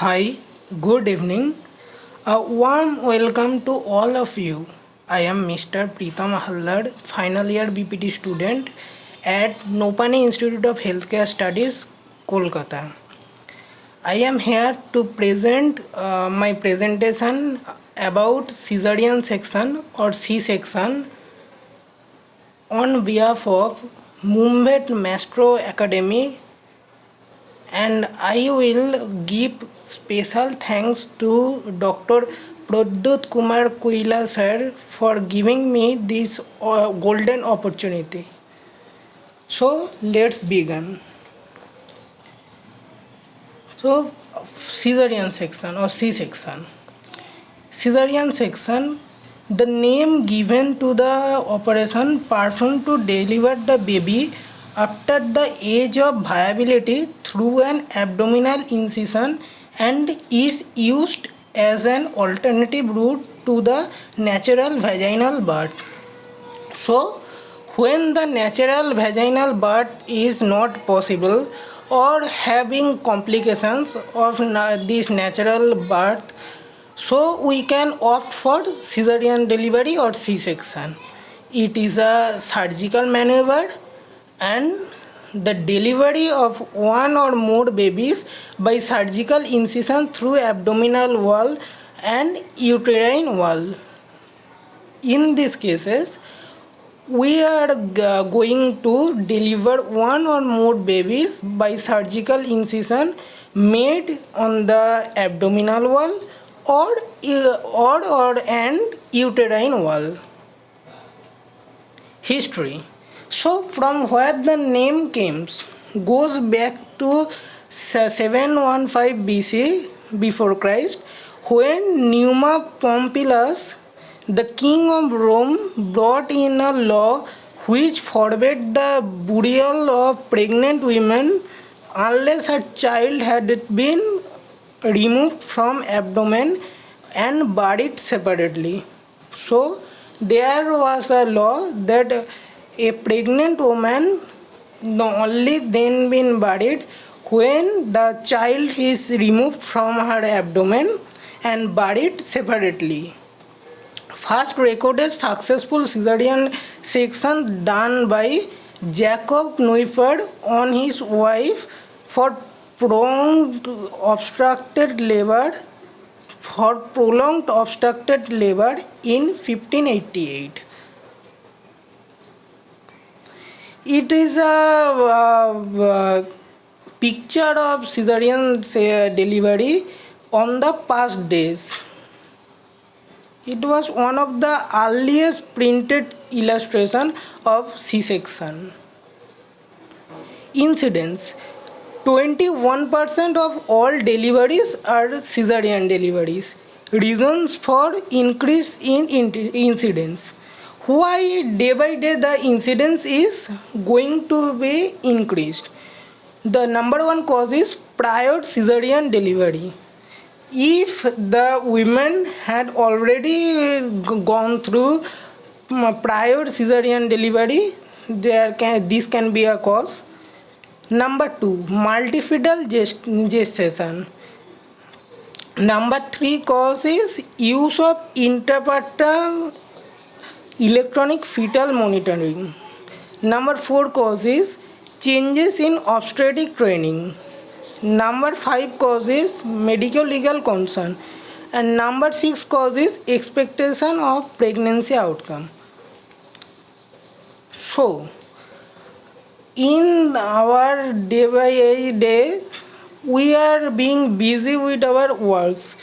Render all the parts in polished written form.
Hi, good evening. A warm welcome to all of you. I am Mr. Pritam Hallad, final year BPT student at Nopani Institute of Healthcare Studies, Kolkata. I am here to present my presentation about cesarean section or C section on behalf of Mumbai Maestro Academy, and I will give special thanks to Dr. Pradyut Kumar Kuila sir for giving me this golden opportunity. So let's begin. So cesarean section or C section. Cesarean section, the name given to the operation performed to deliver the baby after the age of viability through an abdominal incision and is used as an alternative route to the natural vaginal birth. So, when the natural vaginal birth is not possible or having complications of this natural birth, so we can opt for cesarean delivery or C-section. It is a surgical maneuver and the delivery of one or more babies by surgical incision through abdominal wall and uterine wall. In these cases, we are going to deliver one or more babies by surgical incision made on the abdominal wall or and uterine wall. History. So from where the name comes goes back to 715 BC before Christ, when Numa Pompilius, the king of Rome, brought in a law which forbade the burial of pregnant women unless her child had been removed from abdomen and buried separately. So there was a law that a pregnant woman only then been buried when the child is removed from her abdomen and buried separately. First recorded successful cesarean section done by Jacob Neufeld on his wife for prolonged obstructed labor in 1588. It is a picture of cesarean delivery on the past days. It was one of the earliest printed illustration of C-section. Incidence. 21% of all deliveries are cesarean deliveries. Reasons for increase in incidence. Why day by day the incidence is going to be increased? The number one cause is prior cesarean delivery. If the women had already gone through prior cesarean delivery, this can be a cause. Number two, multifidal gestation. Number three cause is use of intrapartum electronic fetal monitoring. Number four cause is changes in obstetric training. Number five cause is medical legal concern. And number six cause is expectation of pregnancy outcome. So, in our day by day, we are being busy with our works.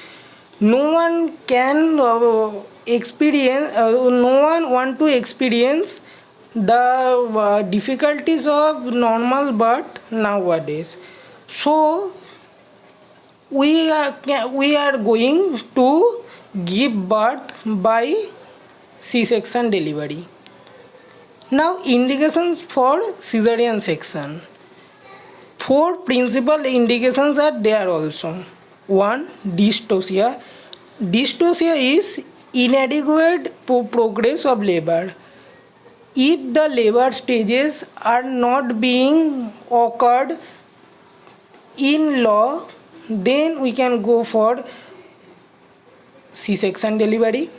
No one can experience, no one want to experience the difficulties of normal birth nowadays. So we are going to give birth by C-section delivery. Now indications for cesarean section. Four principal indications are there also. One, dystocia. Dystocia is inadequate progress of labor. If the labor stages are not being occurred in law, then we can go for C-section delivery.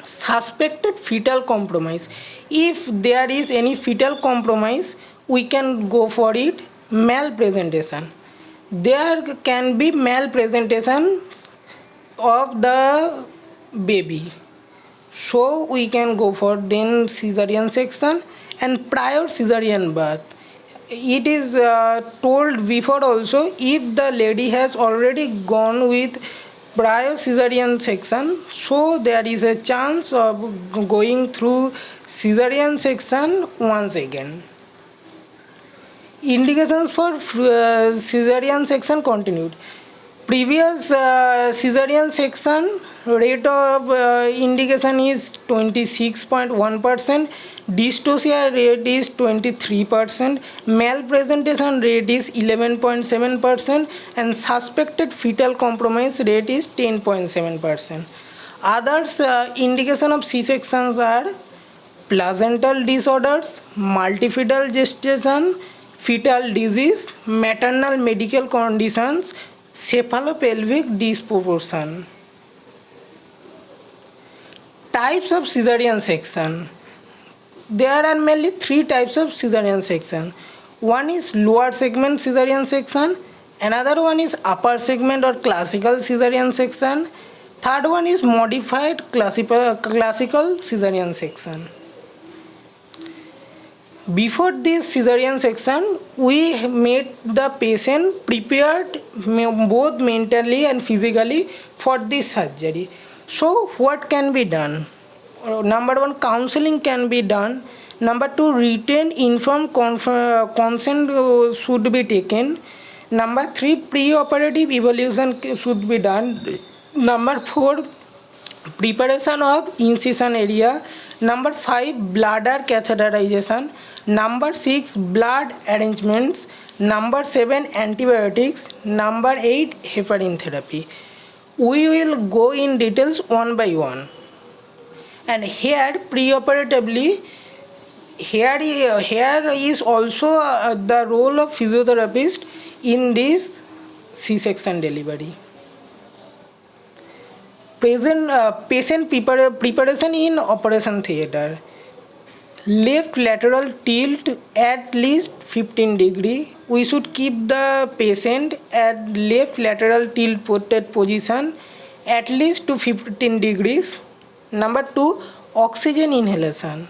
Suspected fetal compromise, if there is any fetal compromise, we can go for it. Malpresentation, there can be malpresentation of the baby, so we can go for then cesarean section. And prior cesarean birth, it is told before also, if the lady has already gone with prior cesarean section, so there is a chance of going through cesarean section once again. Indications for cesarean section continued. Previous cesarean section rate of indication is 26.1%, dystocia rate is 23%, malpresentation rate is 11.7%, and suspected fetal compromise rate is 10.7%. Others indication of C-sections are placental disorders, multifetal gestation, fetal disease, maternal medical conditions, cephalopelvic disproportion. Types of cesarean section. There are mainly three types of cesarean section. One is lower segment cesarean section, another one is upper segment or classical cesarean section, third one is modified classical cesarean section. Before this cesarean section, we made the patient prepared both mentally and physically for this surgery. So what can be done? Number one, counseling can be done. Number two, written informed consent should be taken. Number three, pre-operative evaluation should be done. Number four, preparation of incision area. Number five, bladder catheterization. Number six, blood arrangements. Number seven, antibiotics. Number eight, heparin therapy. We will go in details one by one. And here preoperatively, here is also the role of physiotherapist in this C-section delivery. Patient preparation in operation theatre. Left lateral tilt at least 15 degree. We should keep the patient at left lateral tilt position at least to 15 degrees. Number two, oxygen inhalation.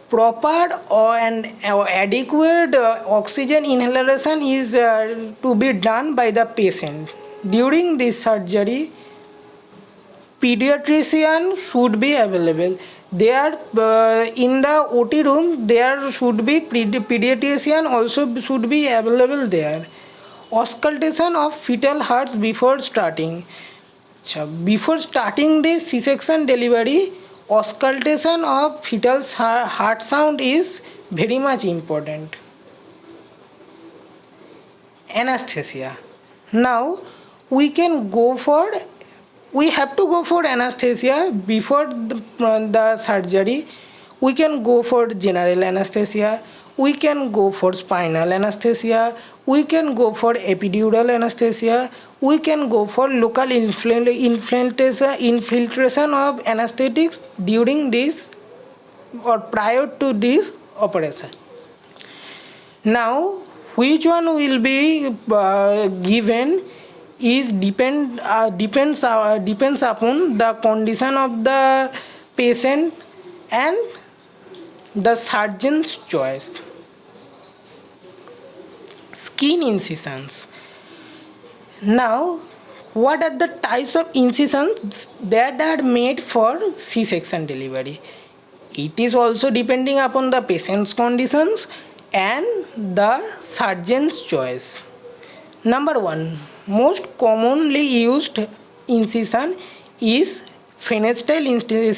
Proper and adequate oxygen inhalation is to be done by the patient. During this surgery, pediatrician should be available. There in the OT room, there should be pediatrician also should be available there. Auscultation of fetal hearts before starting. Before starting the C-section delivery, auscultation of fetal heart sound is very much important. Anesthesia. Now we have to go for anesthesia before the surgery. We can go for general anesthesia, we can go for spinal anesthesia, we can go for epidural anesthesia, we can go for local infiltration of anesthetics during this or prior to this operation. Now which one will be given is depends upon the condition of the patient and the surgeon's choice. Skin incisions. Now, what are the types of incisions that are made for C-section delivery? It is also depending upon the patient's conditions and the surgeon's choice. Number one, most commonly used incision is fenestrine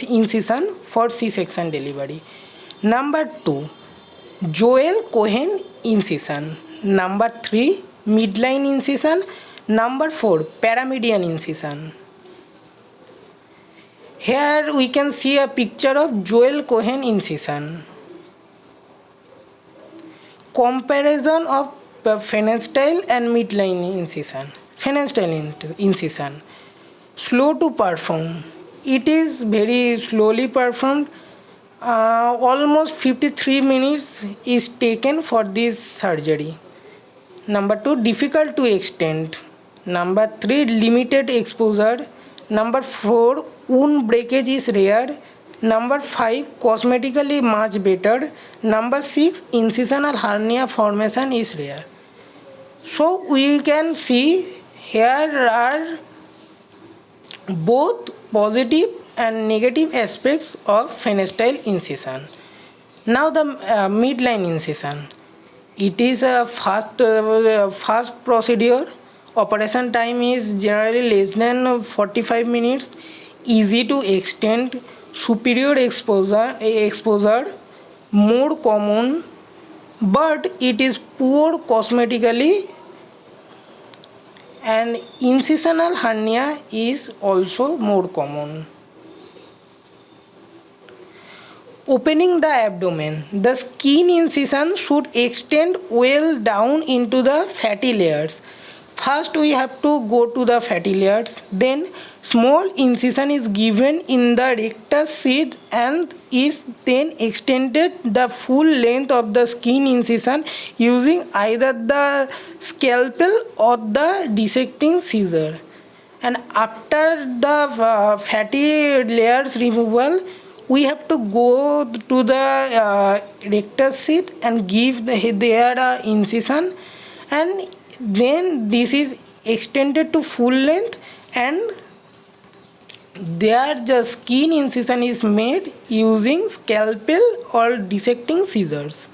incision for C-section delivery. Number two, Joel-Cohen incision. Number three, midline incision. Number four, paramedian incision. Here we can see a picture of Joel-Cohen incision. Comparison of fenestrine and midline incision. Phenestrine incision. Slow to perform. It is very slowly performed. Almost 53 minutes is taken for this surgery. Number 2, difficult to extend. Number 3, limited exposure. Number 4, wound breakage is rare. Number 5, cosmetically much better. Number 6, incisional hernia formation is rare. So we can see here are both positive and negative aspects of fenestrine incision. Now the midline incision. It is a fast procedure. Operation time is generally less than 45 minutes. Easy to extend. Superior exposure. More common, but it is poor cosmetically, and incisional hernia is also more common. Opening the abdomen. The skin incision should extend well down into the fatty layers. First we have to go to the fatty layers. Then small incision is given in the rectus sheath and is then extended the full length of the skin incision using either the scalpel or the dissecting scissor. And after the fatty layers removal, we have to go to the rectus sheath and give their incision, and then this is extended to full length, and there the skin incision is made using scalpel or dissecting scissors.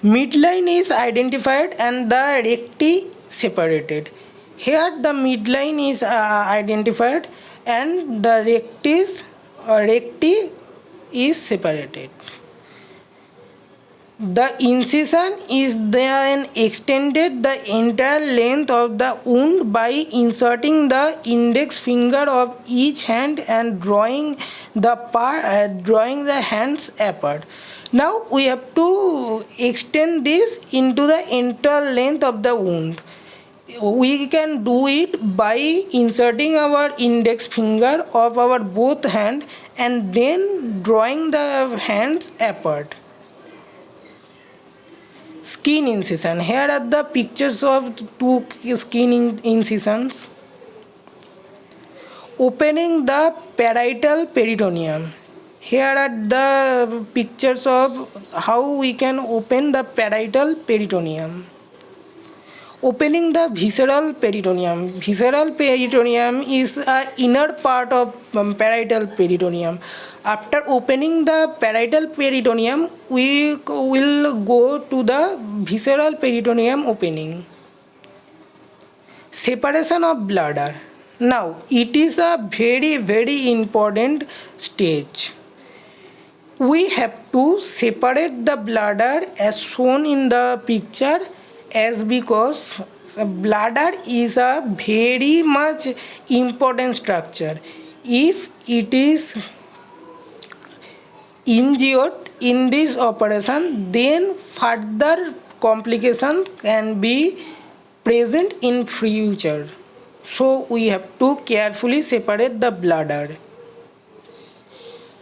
Midline is identified and the recti separated. Here the midline is identified and the recti is separated. The incision is then extended the entire length of the wound by inserting the index finger of each hand and drawing the hands apart. Now we have to extend this into the entire length of the wound. We can do it by inserting our index finger of our both hand and then drawing the hands apart. Skin incision. Here are the pictures of two skin incisions. Opening the parietal peritoneum. Here are the pictures of how we can open the parietal peritoneum. Opening the visceral peritoneum. Visceral peritoneum is an inner part of parietal peritoneum. After opening the parietal peritoneum, we will go to the visceral peritoneum opening. Separation of bladder. Now, it is a very important stage. We have to separate the bladder as shown in the picture, as because bladder is a very much important structure. If it is injured in this operation, then further complications can be present in future. So we have to carefully separate the bladder.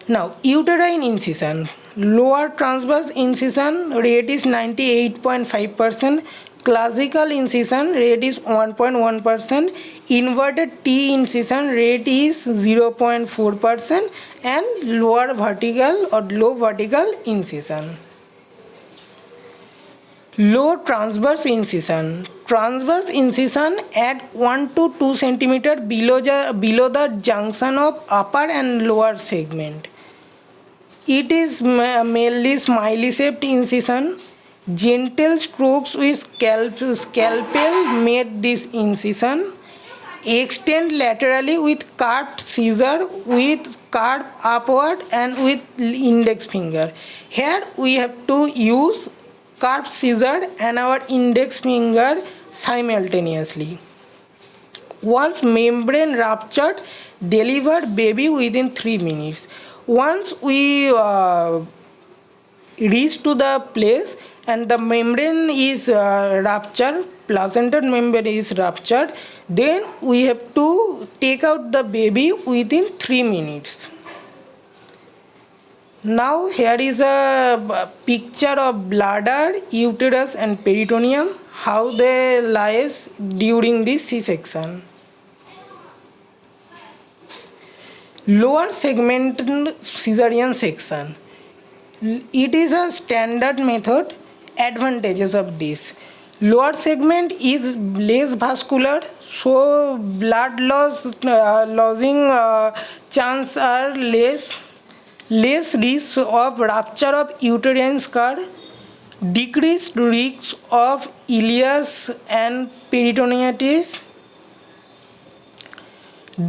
Now, uterine incision. Lower transverse incision rate is 98.5%. Classical incision rate is 1.1%. Inverted T incision rate is 0.4%, and lower vertical or low vertical incision. Low transverse incision. Transverse incision at 1 to 2 cm below the junction of upper and lower segment. It is mainly smiley shaped incision. Gentle strokes with scalpel made this incision. Extend laterally with curved scissor with curve upward and with index finger. Here we have to use curved scissor and our index finger simultaneously. Once membrane ruptured, deliver baby within 3 minutes. Once we reach to the place and the membrane is ruptured, placental membrane is ruptured, then we have to take out the baby within 3 minutes. Now here is a picture of bladder, uterus and peritoneum, how they lies during the C-section. Lower segment cesarean section. It is a standard method. Advantages of this: lower segment is less vascular, so blood losing chance are less risk of rupture of uterine scar, decreased risk of ileus and peritonitis,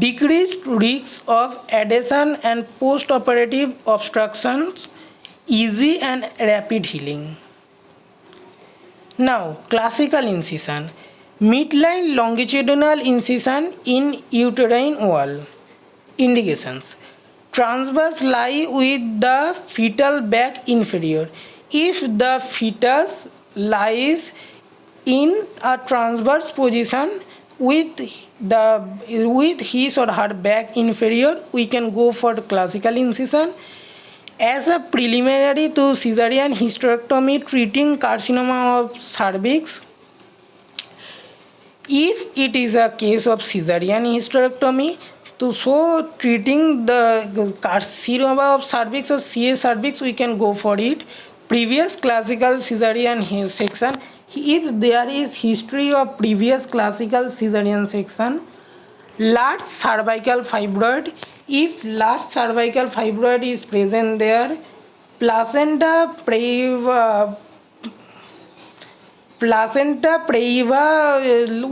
decreased risk of adhesion and post-operative obstructions, easy and rapid healing. Now, classical incision. Midline longitudinal incision in uterine wall. Indications: transverse lie with the fetal back inferior. If the fetus lies in a transverse position with his or her back inferior, we can go for classical incision. As a preliminary to caesarean hysterectomy treating carcinoma of cervix, if it is a case of caesarean hysterectomy, so treating the carcinoma of cervix or CA cervix, we can go for it. Previous classical caesarean section, if there is history of previous classical caesarean section, large cervical fibroid, if large cervical fibroid is present there, placenta praeva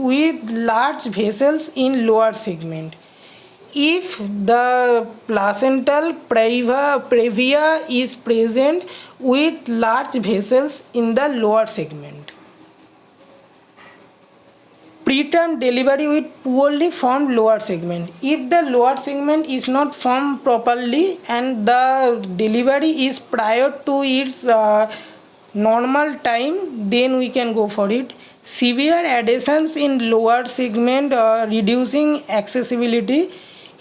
with large vessels in lower segment. If the placental previa is present with large vessels in the lower segment. Preterm delivery with poorly formed lower segment. If the lower segment is not formed properly and the delivery is prior to its normal time, then we can go for it. Severe adhesions in lower segment reducing accessibility.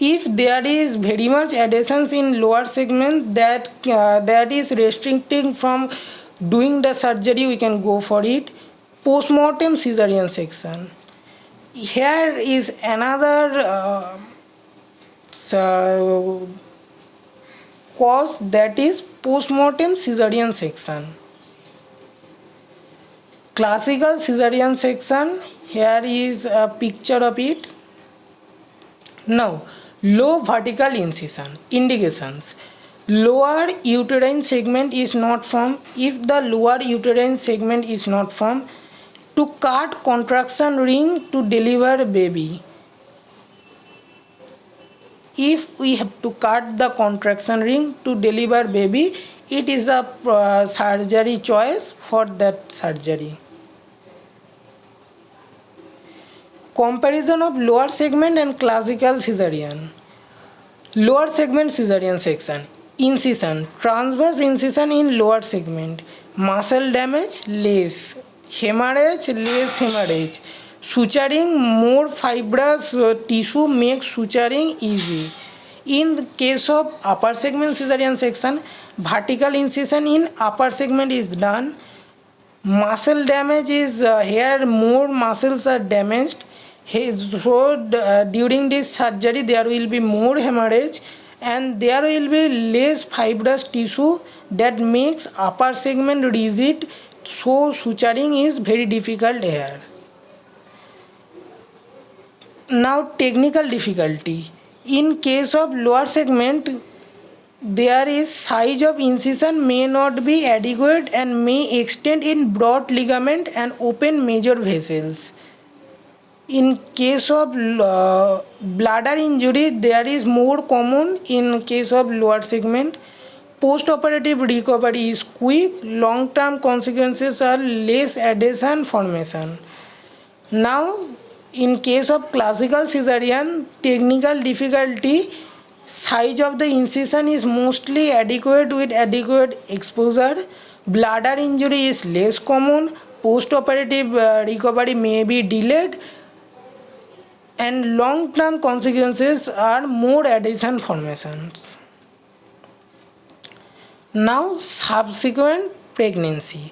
If there is very much adhesions in lower segment that is restricting from doing the surgery, we can go for it. Postmortem caesarean section. Here is another cause, that is postmortem caesarean section. Classical caesarean section, here is a picture of it. Now, low vertical incision. Indications: lower uterine segment is not formed. If the lower uterine segment is not formed, to cut contraction ring to deliver baby. If we have to cut the contraction ring to deliver baby, it is a surgery choice for that surgery. Comparison of lower segment and classical caesarean. Lower segment caesarean section. Incision: transverse incision in lower segment. Muscle damage less. Hemorrhage less hemorrhage. Suturing: more fibrous tissue makes suturing easy. In the case of upper segment caesarean section, vertical incision in upper segment is done. Muscle damage is here, more muscles are damaged. So during this surgery there will be more hemorrhage and there will be less fibrous tissue that makes upper segment rigid, so suturing is very difficult here. Now, technical difficulty. In case of lower segment, there is size of incision may not be adequate and may extend in broad ligament and open major vessels. In case of bladder injury, there is more common in case of lower segment. Post-operative recovery is quick. Long-term consequences are less adhesion formation. Now, in case of classical caesarean, technical difficulty, size of the incision is mostly adequate with adequate exposure. Bladder injury is less common. post-operative recovery may be delayed, and long-term consequences are more adhesion formations. Now, subsequent pregnancy.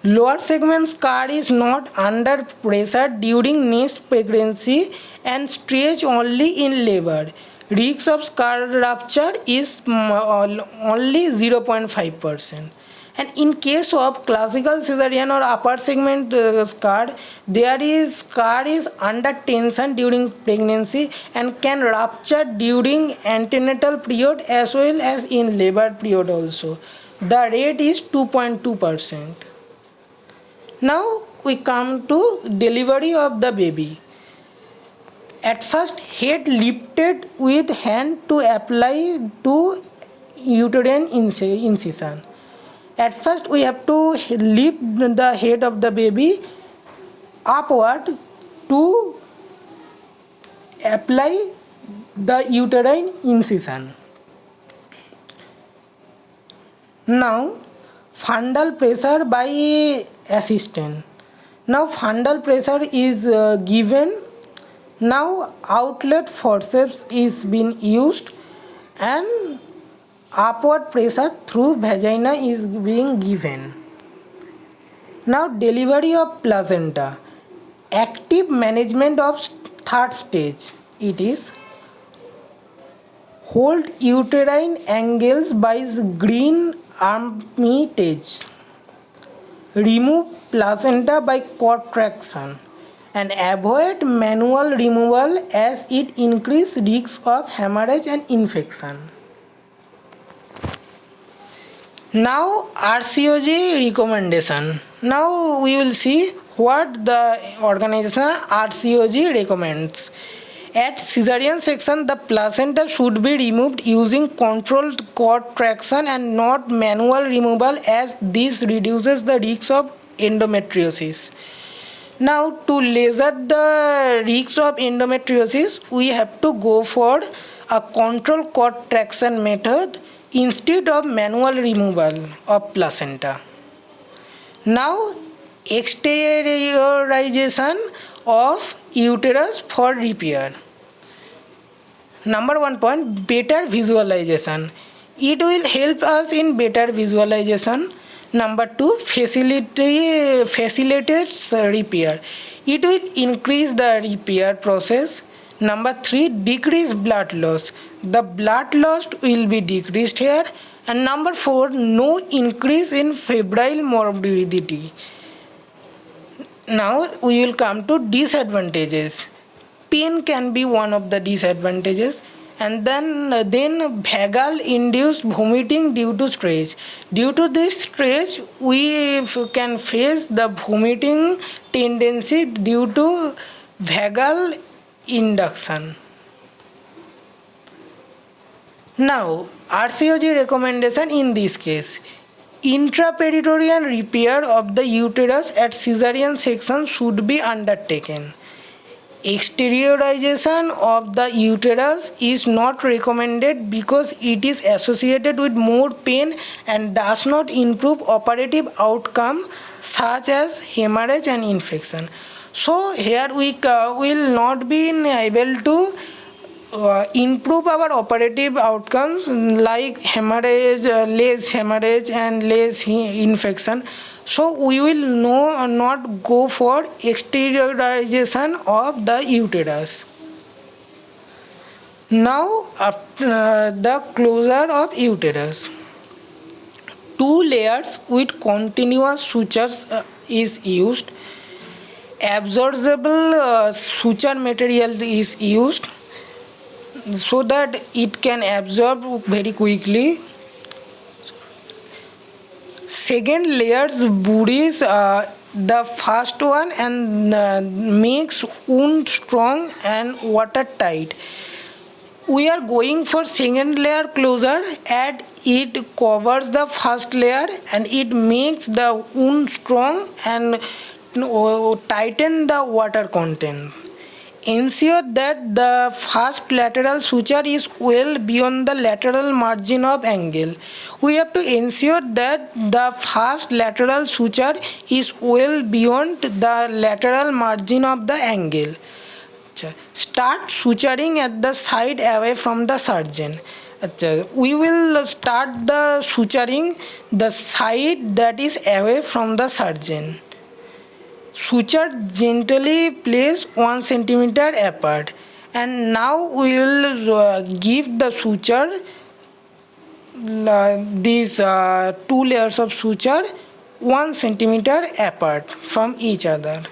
Lower segment scar is not under pressure during next pregnancy and stretch only in labor. Risk of scar rupture is only 0.5%. And in case of classical cesarean or upper segment scar, scar is under tension during pregnancy and can rupture during antenatal period as well as in labor period also. The rate is 2.2%. Now we come to delivery of the baby. At first, head lifted with hand to apply to uterine incision. At first, we have to lift the head of the baby upward to apply the uterine incision. Now, fundal pressure by assistant. Now, fundal pressure is given. Now, outlet forceps is being used and upward pressure through vagina is being given. Now, delivery of placenta. Active management of third stage. It is hold uterine angles by green armitage. Remove placenta by contraction and avoid manual removal as it increases risk of hemorrhage and infection. Now RCOG recommendation. Now we will see what the organization RCOG recommends. At cesarean section, the placenta should be removed using controlled contraction and not manual removal, as this reduces the risk of endometriosis. Now, to lessen the risk of endometriosis, we have to go for a controlled contraction method instead of manual removal of placenta. Now, exteriorization of uterus for repair. Number 1 point, better visualization. It will help us in better visualization. Number 2, facilitates repair. It will increase the repair process. Number 3, decrease blood loss. The blood loss will be decreased here. And number 4, no increase in febrile morbidity. Now we will come to disadvantages. Pain can be one of the disadvantages, and then vagal induced vomiting due to stress. Due to this stress, we can face the vomiting tendency due to vagal induction. Now, RCOG recommendation in this case. Intraperitoneal repair of the uterus at cesarean section should be undertaken. Exteriorization of the uterus is not recommended because it is associated with more pain and does not improve operative outcome such as hemorrhage and infection. So here we will not be able to improve our operative outcomes like hemorrhage, less hemorrhage and less infection. So we will not go for exteriorization of the uterus. Now the closure of uterus. 2 layers with continuous sutures is used. Absorbable suture material is used so that it can absorb very quickly. Second layers buries the first one and makes wound strong and watertight. We are going for second layer closure, and it covers the first layer and it makes the wound strong and tighten the water content. ensure that the first lateral suture is well beyond the lateral margin of angle. We have to ensure that the first lateral suture is well beyond the lateral margin of the angle. Start suturing at the side away from the surgeon. We will start the suturing the side that is away from the surgeon. Suture gently placed 1 centimeter apart, and now we will give the suture these 2 layers of suture 1 centimeter apart from each other.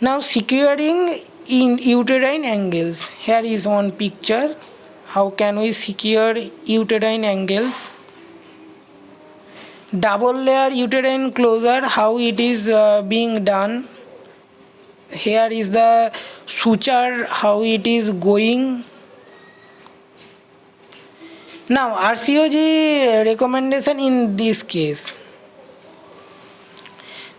Now securing in uterine angles. Here is one picture. How can we secure uterine angles? Double layer uterine closure, how it is being done. Here is the suture, how it is going. Now RCOG recommendation in this case.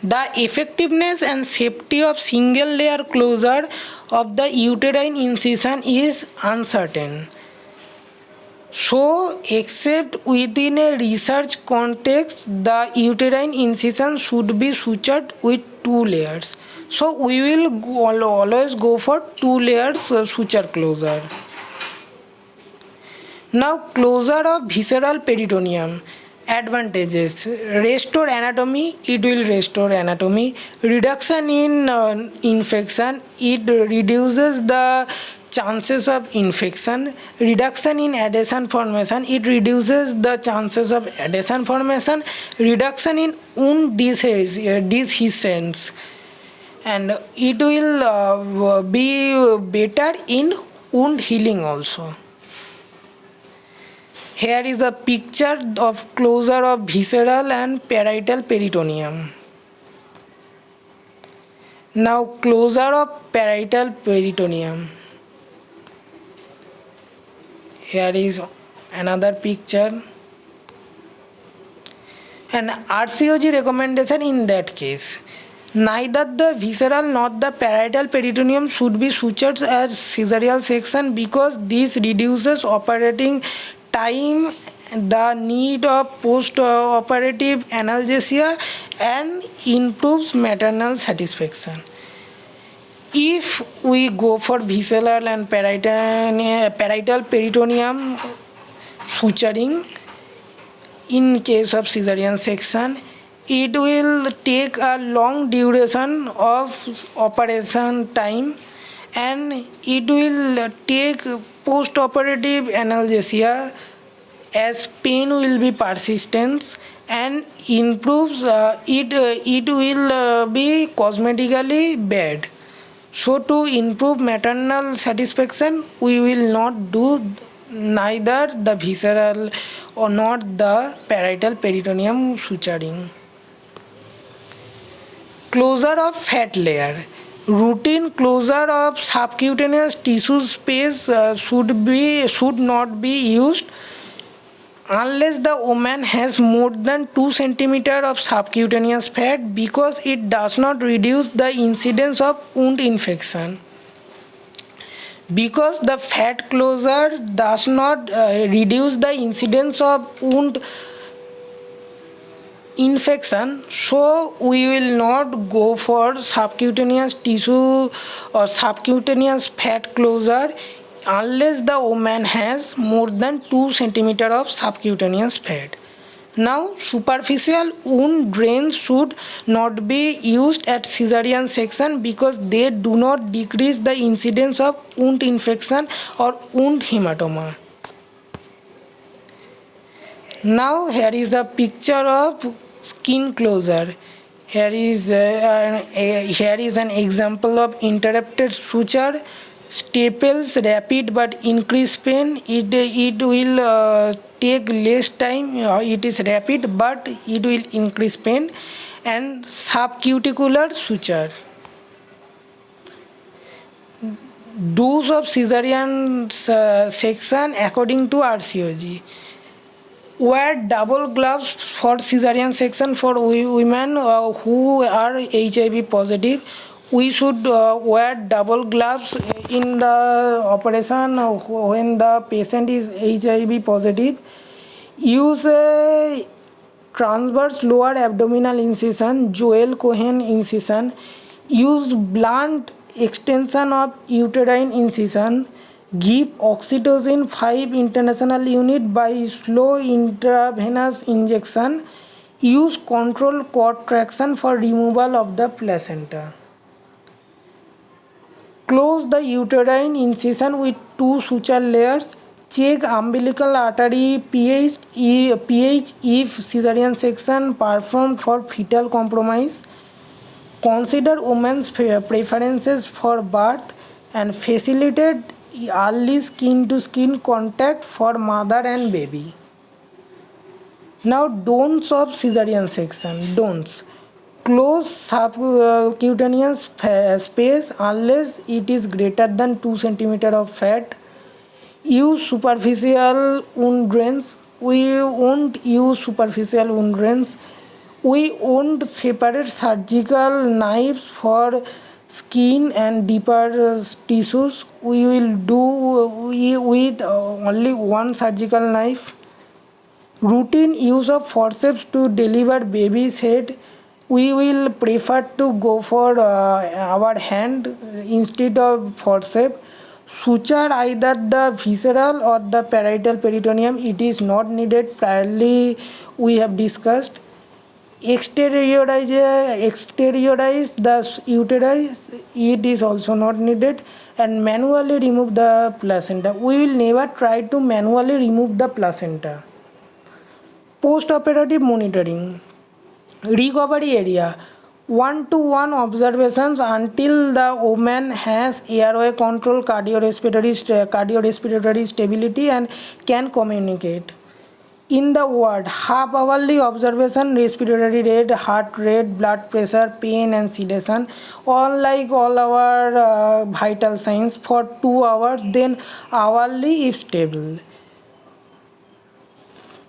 The effectiveness and safety of single layer closure of the uterine incision is uncertain. So, except within a research context, the uterine incision should be sutured with 2 layers. So, we will always go for 2 layers suture closure. Now, closure of visceral peritoneum. Advantages: restore anatomy, it will restore anatomy. Reduction in infection, it reduces the chances of infection. Reduction in adhesion formation, it reduces the chances of adhesion formation. Reduction in wound dehiscence, and it will be better in wound healing also. Here is a picture of closure of visceral and parietal peritoneum. Now closure of parietal peritoneum. Here is another picture. And RCOG recommendation in that case. Neither the visceral nor the parietal peritoneum should be sutured as caesarean section because this reduces operating time, the need of post-operative analgesia, and improves maternal satisfaction. If we go for visceral and parietal peritoneum suturing in case of caesarean section, it will take a long duration of operation time, and it will take post-operative analgesia as pain will be persistent, and improves it will be cosmetically bad. So to improve maternal satisfaction, we will not do neither the visceral or not the parietal peritoneum suturing. Closure of fat layer. Routine closure of subcutaneous tissue space should not be used unless the woman has more than 2 cm of subcutaneous fat because it does not reduce the incidence of wound infection. Because the fat closure does not reduce the incidence of wound infection, so we will not go for subcutaneous tissue or subcutaneous fat closure unless the woman has more than 2 cm of subcutaneous fat. Now, superficial wound drains should not be used at caesarean section because they do not decrease the incidence of wound infection or wound hematoma. Now here is a picture of skin closure. Here is an example of interrupted suture. Staples rapid but increase pain. It will take less time. It is rapid but it will increase pain. And subcuticular suture. Dose of caesarean section according to RCOG. Wear double gloves for caesarean section for women who are HIV positive. We should wear double gloves in the operation when the patient is HIV positive. Use a transverse lower abdominal incision, Joel Cohen incision. Use blunt extension of uterine incision. Give oxytocin 5 international unit by slow intravenous injection. Use controlled cord traction for removal of the placenta. Close the uterine incision with 2 suture layers. Check umbilical artery pH if cesarean section performed for fetal compromise. Consider women's preferences for birth and facilitate early skin to skin contact for mother and baby. Now, don'ts of cesarean section. Don'ts. Close subcutaneous space unless it is greater than 2 cm of fat. Use superficial wound drains. We won't use superficial wound drains. We won't separate surgical knives for skin and deeper tissues. We will do with only one surgical knife. Routine use of forceps to deliver baby's head. We will prefer to go for our hand instead of forceps. Suture either the visceral or the parietal peritoneum. It is not needed. Priorly we have discussed. Exteriorize the uterus. It is also not needed. And manually remove the placenta. We will never try to manually remove the placenta. Post-operative monitoring. Recovery area. 1-to-1 observations until the woman has airway control, cardiorespiratory stability and can communicate. In the ward, half-hourly observation, respiratory rate, heart rate, blood pressure, pain and sedation, all our vital signs for 2 hours, then hourly if stable.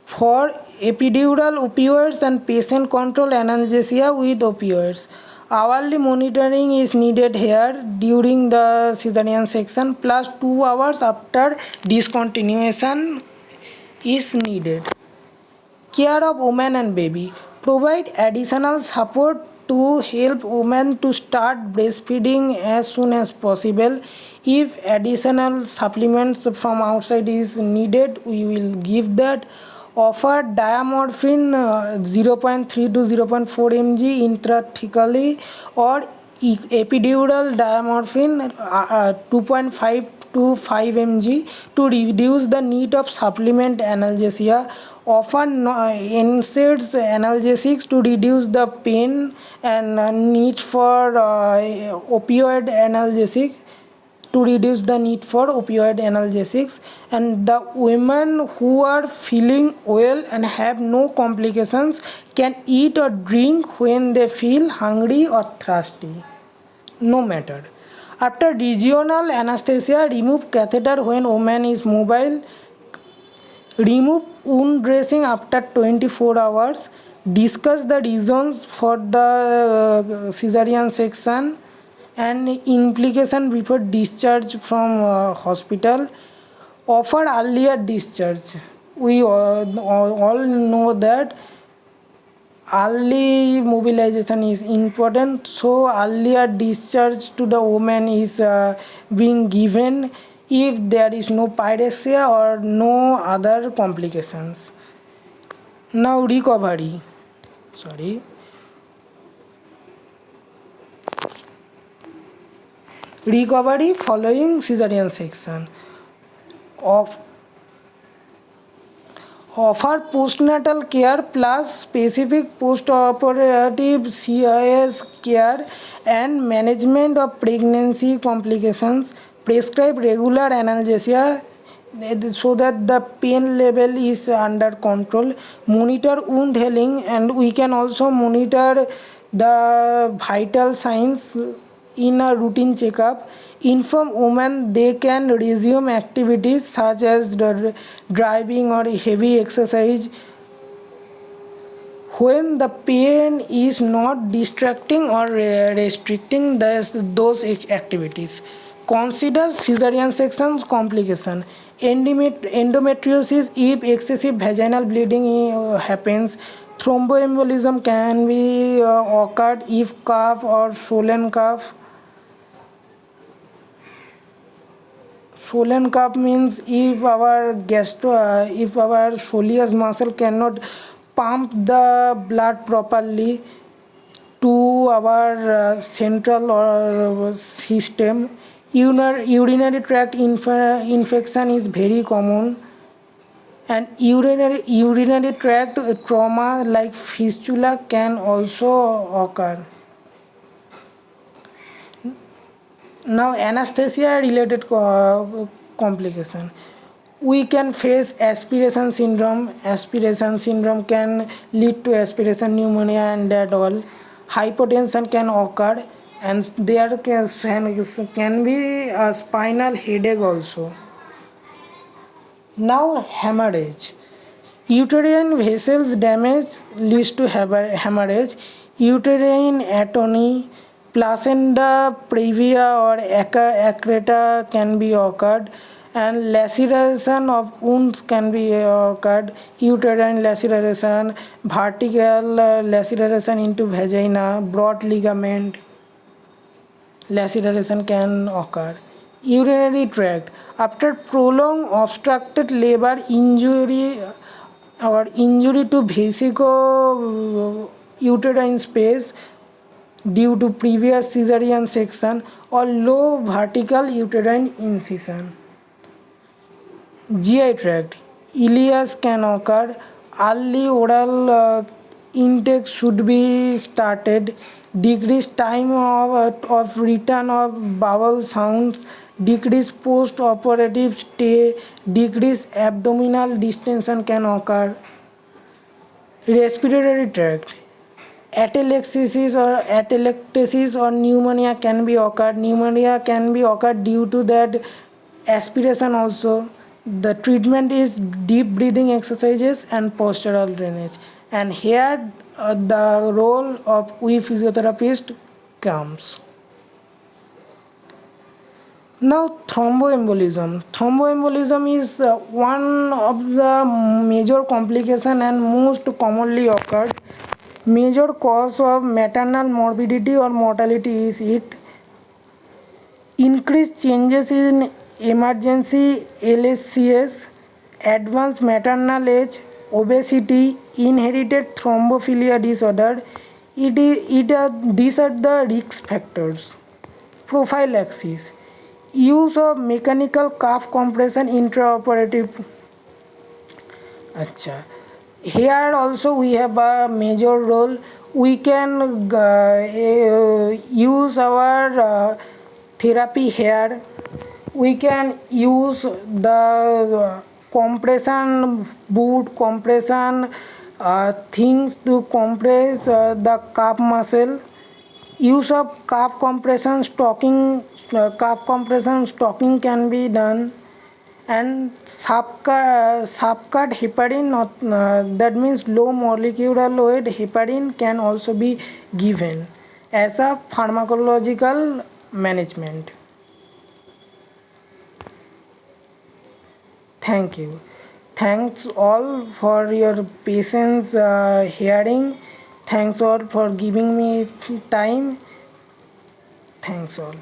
For epidural opioids and patient control analgesia with opioids, hourly monitoring is needed here during the cesarean section plus 2 hours after discontinuation is needed. Care of woman and baby. Provide additional support to help women to start breastfeeding as soon as possible. If additional supplements from outside is needed, we will give that. Offer diamorphine 0.3 to 0.4 mg intrathecally or epidural diamorphine 2.5 to 5 mg to reduce the need of supplement analgesia. Offer NSAIDs analgesics to reduce the pain and need for opioid analgesics to reduce the need for opioid analgesics. And the women who are feeling well and have no complications can eat or drink when they feel hungry or thirsty, no matter. After regional anesthesia, remove catheter when woman is mobile. Remove wound dressing after 24 hours. Discuss the reasons for the cesarean section and implication before discharge from hospital. Offer earlier discharge. We all know that early mobilization is important, so earlier discharge to the woman is being given if there is no pyrexia or no other complications. Now recovery. Recovery following cesarean section. Offer postnatal care plus specific post-operative CIS care and management of pregnancy complications. Prescribe regular analgesia so that the pain level is under control. Monitor wound healing, and we can also monitor the vital signs in a routine checkup. Inform women they can resume activities such as driving or heavy exercise when the pain is not distracting or restricting those activities. Consider cesarean section complication. Endometriosis, if excessive vaginal bleeding happens. Thromboembolism can be occurred if cuff or swollen cup means if our soleus muscle cannot pump the blood properly to our central or system. Urinary tract infection is very common, and urinary tract trauma like fistula can also occur. Now anesthesia related complication, we can face aspiration syndrome. Aspiration syndrome can lead to aspiration pneumonia and that all. Hypotension can occur, and there can be a spinal headache also. Now hemorrhage. Uterine vessels damage leads to hemorrhage. Uterine atony, placenta previa or accreta can be occurred, and laceration of wounds can be occurred. Uterine laceration, vertical laceration into vagina, broad ligament laceration can occur. Urinary tract, after prolonged obstructed labor injury or injury to vesico uterine space due to previous cesarean section or low vertical uterine incision. GI tract, ileus can occur. Early oral intake should be started. Decreased time of return of bowel sounds, decreased post-operative stay, decreased abdominal distension can occur. Respiratory tract, atelectasis or pneumonia can be occurred. Pneumonia can be occurred due to that aspiration also. The treatment is deep breathing exercises and postural drainage. And here the role of we physiotherapist comes. Now thromboembolism. Thromboembolism is one of the major complication and most commonly occurred. Major cause of maternal morbidity or mortality is increased changes in emergency LSCS, advanced maternal age, obesity, inherited thrombophilia disorder. These are the risk factors. Prophylaxis, use of mechanical calf compression intraoperative. Acha. Here also we have a major role. We can use our therapy here. We can use the compression boot, compression things to compress the calf muscle. Use of calf compression stocking can be done, and subcut heparin, that means low molecular weight heparin can also be given as a pharmacological management. Thank you. Thanks all for your patience hearing. Thanks all for giving me time. Thanks all.